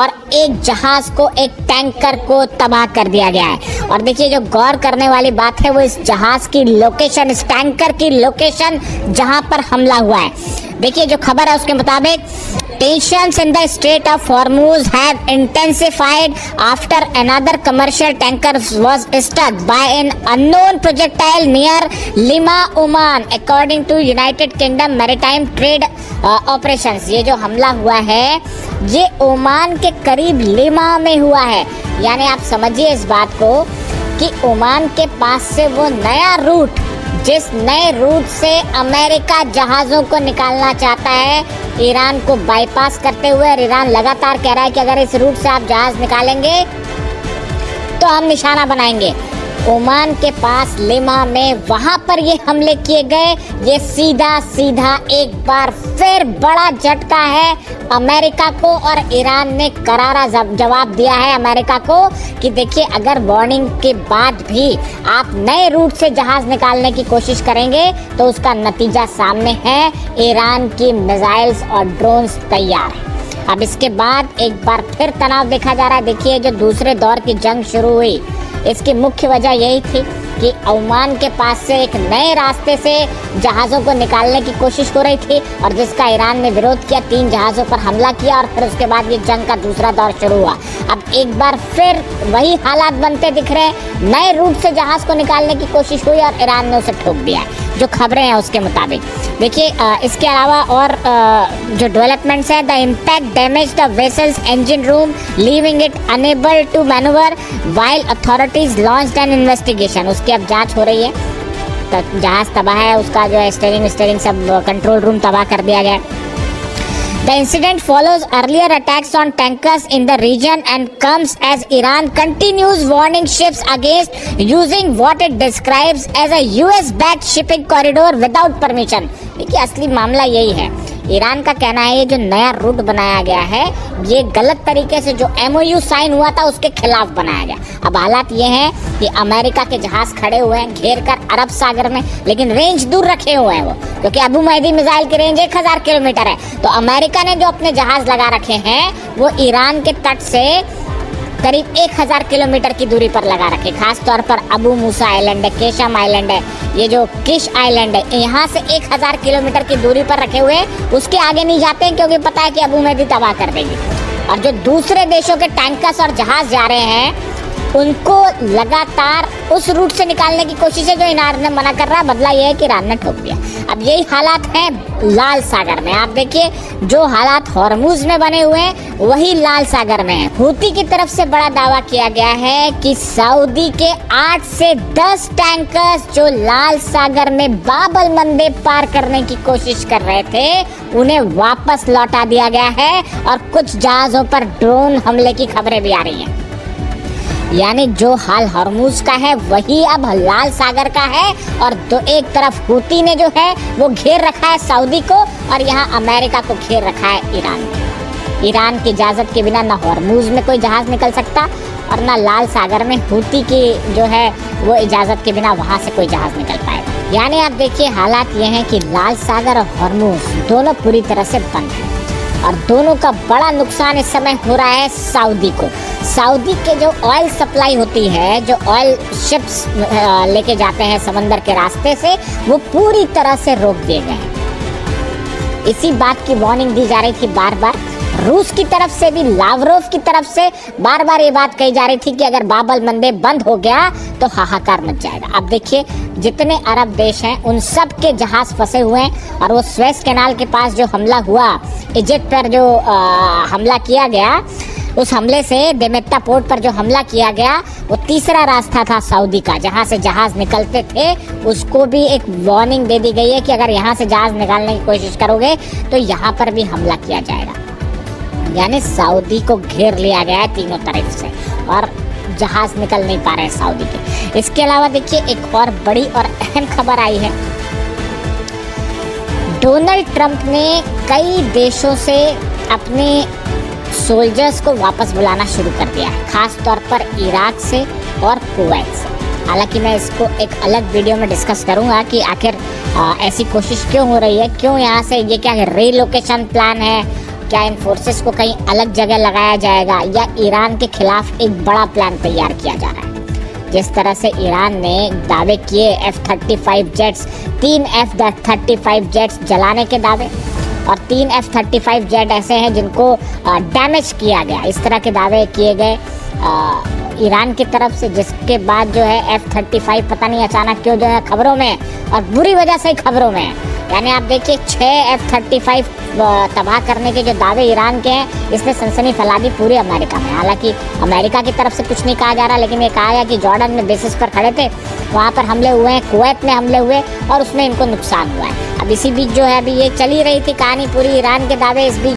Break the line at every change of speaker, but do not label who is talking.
और एक जहाज को, एक टैंकर को तबाह कर दिया गया है। और देखिए जो गौर करने वाली बात है वो इस जहाज की लोकेशन, इस टैंकर की लोकेशन जहां पर हमला हुआ है। देखिए जो खबर है उसके मुताबिक tensions in the Strait of Hormuz have intensified after another commercial tanker was struck by an unknown projectile near Lima, Oman, according to United Kingdom Maritime Trade Operations। ये जो हमला हुआ है ये ओमान के करीब लिमा में हुआ है। यानी आप समझिए इस बात को कि ओमान के पास से वो नया रूट, जिस नए रूट से अमेरिका जहाज़ों को निकालना चाहता है ईरान को बाईपास करते हुए, और ईरान लगातार कह रहा है कि अगर इस रूट से आप जहाज़ निकालेंगे तो हम निशाना बनाएंगे। ओमान के पास लिमा में वहाँ पर ये हमले किए गए। ये सीधा एक बार फिर बड़ा झटका है अमेरिका को, और ईरान ने करारा जवाब दिया है अमेरिका को कि देखिए अगर वार्निंग के बाद भी आप नए रूट से जहाज़ निकालने की कोशिश करेंगे तो उसका नतीजा सामने है। ईरान की मिसाइल्स और ड्रोन्स तैयार हैं। अब इसके बाद एक बार फिर तनाव देखा जा रहा है। देखिए जो दूसरे दौर की जंग शुरू हुई इसकी मुख्य वजह यही थी कि ओमान के पास से एक नए रास्ते से जहाज़ों को निकालने की कोशिश हो रही थी, और जिसका ईरान ने विरोध किया, 3 जहाज़ों पर हमला किया, और फिर उसके बाद ये जंग का दूसरा दौर शुरू हुआ। अब एक बार फिर वही हालात बनते दिख रहे हैं। नए रूट से जहाज़ को निकालने की कोशिश हुई और ईरान ने उसे ठोक दिया है, जो खबरें हैं उसके मुताबिक। देखिए इसके अलावा और जो डेवलपमेंट्स हैं, the impact damage the vessel's engine room leaving it unable to maneuver while authorities launched an investigation. उसकी अब जांच हो रही है। तो जहाज़ तबाह है, उसका जो है स्टीयरिंग सब कंट्रोल रूम तबाह कर दिया गया। The incident follows earlier attacks on tankers in the region and comes as Iran continues warning ships against using what it describes as a US-backed shipping corridor without permission। देखिए असली मामला यही है। Iran का कहना है ये जो नया रूट बनाया गया है ये गलत तरीके से जो MOU साइन हुआ था उसके खिलाफ बनाया गया। अब हालात ये हैं कि अमेरिका के जहाज़ खड़े हुए हैं घेर कर अरब सागर में, लेकिन रेंज दूर रखे हुए हैं वो, क्योंकि अबू महदी मिसाइल की रेंज 1000 किलोमीटर है। तो अमेरिका ने जो अपने जहाज़ लगा रखे हैं वो ईरान के तट से करीब 1000 किलोमीटर की दूरी पर लगा रखे। खास तौर पर अबू मूसा आइलैंड है, केशम आइलैंड है, ये जो किश आइलैंड है, यहाँ से 1000 किलोमीटर की दूरी पर रखे हुए। उसके आगे नहीं जाते हैं क्योंकि पता है कि अबू महदी तबाह कर देगी। और जो दूसरे देशों के टैंकर्स और जहाज़ जा रहे हैं उनको लगातार उस रूट से निकालने की कोशिश है जो ईरान ने मना कर रहा है। बदला ये है कि ईरान ने ठोक दिया। अब यही हालात हैं लाल सागर में। आप देखिए जो हालात हॉर्मुज में बने हुए हैं वही लाल सागर में है। हूती की तरफ से बड़ा दावा किया गया है कि सऊदी के 8 से 10 टैंकर्स जो लाल सागर में बाब अल मंदेब पार करने की कोशिश कर रहे थे उन्हें वापस लौटा दिया गया है, और कुछ जहाज़ों पर ड्रोन हमले की खबरें भी आ रही हैं। यानी जो हाल हॉर्मुज का है वही अब लाल सागर का है। और एक तरफ हूती ने जो है वो घेर रखा है सऊदी को, और यहाँ अमेरिका को घेर रखा है ईरान ने। ईरान की इजाज़त के बिना ना हॉर्मुज में कोई जहाज़ निकल सकता और ना लाल सागर में हूती की जो है वो इजाज़त के बिना वहाँ से कोई जहाज़ निकल पाएगा। यानी आप देखिए हालात ये हैं कि लाल सागर और हॉर्मुज दोनों पूरी तरह से बंद हैं, और दोनों का बड़ा नुकसान इस समय हो रहा है सऊदी को। सऊदी के जो ऑयल सप्लाई होती है, जो ऑयल शिप्स लेके जाते हैं समंदर के रास्ते से, वो पूरी तरह से रोक दिए गए हैं। इसी बात की वार्निंग दी जा रही थी बार बार। रूस की तरफ से भी, लावरोव की तरफ से बार बार ये बात कही जा रही थी कि अगर बाब अल मंदेब बंद हो गया तो हाहाकार मच जाएगा। अब देखिए जितने अरब देश हैं उन सब के जहाज़ फंसे हुए हैं, और वो स्वेज कैनाल के पास जो हमला हुआ, इजिप्ट पर जो हमला किया गया, उस हमले से देमेत्ता पोर्ट पर जो हमला किया गया वो तीसरा रास्ता था सऊदी का जहाँ से जहाज़ निकलते थे। उसको भी एक वार्निंग दे दी गई है कि अगर यहाँ से जहाज़ निकालने की कोशिश करोगे तो यहाँ पर भी हमला किया जाएगा। यानी सऊदी को घेर लिया गया है तीनों तरफ से, और जहाज़ निकल नहीं पा रहे हैं सऊदी के। इसके अलावा देखिए एक और बड़ी और अहम खबर आई है। डोनाल्ड ट्रंप ने कई देशों से अपने सोल्जर्स को वापस बुलाना शुरू कर दिया है, खास तौर पर इराक से और कुवैत से। हालांकि मैं इसको एक अलग वीडियो में डिस्कस करूंगा कि आखिर ऐसी कोशिश क्यों हो रही है, क्यों यहाँ से, ये क्या रीलोकेशन प्लान है, क्या इन फोर्सेस को कहीं अलग जगह लगाया जाएगा या ईरान के खिलाफ एक बड़ा प्लान तैयार किया जा रहा है? जिस तरह से ईरान ने दावे किए F-35 जेट्स, 3 F-35 जेट्स जलाने के दावे, और 3 F-35 जेट ऐसे हैं जिनको डैमेज किया गया, इस तरह के दावे किए गए ईरान की तरफ से, जिसके बाद जो है F-35 पता नहीं अचानक क्यों जो है खबरों में, और बुरी वजह से खबरों में। यानी आप देखिए 6 F-35 तबाह करने के जो दावे ईरान के हैं, इसने सनसनी फैला दी पूरे अमेरिका में। हालांकि अमेरिका की तरफ से कुछ नहीं कहा जा रहा, लेकिन ये कहा गया कि जॉर्डन में बेसिस पर खड़े थे, वहाँ पर हमले हुए हैं, कुवैत में हमले हुए और उसमें इनको नुकसान हुआ है। अब इसी बीच जो है अभी ये चली रही थी कहानी पूरी ईरान के दावे, इस बीच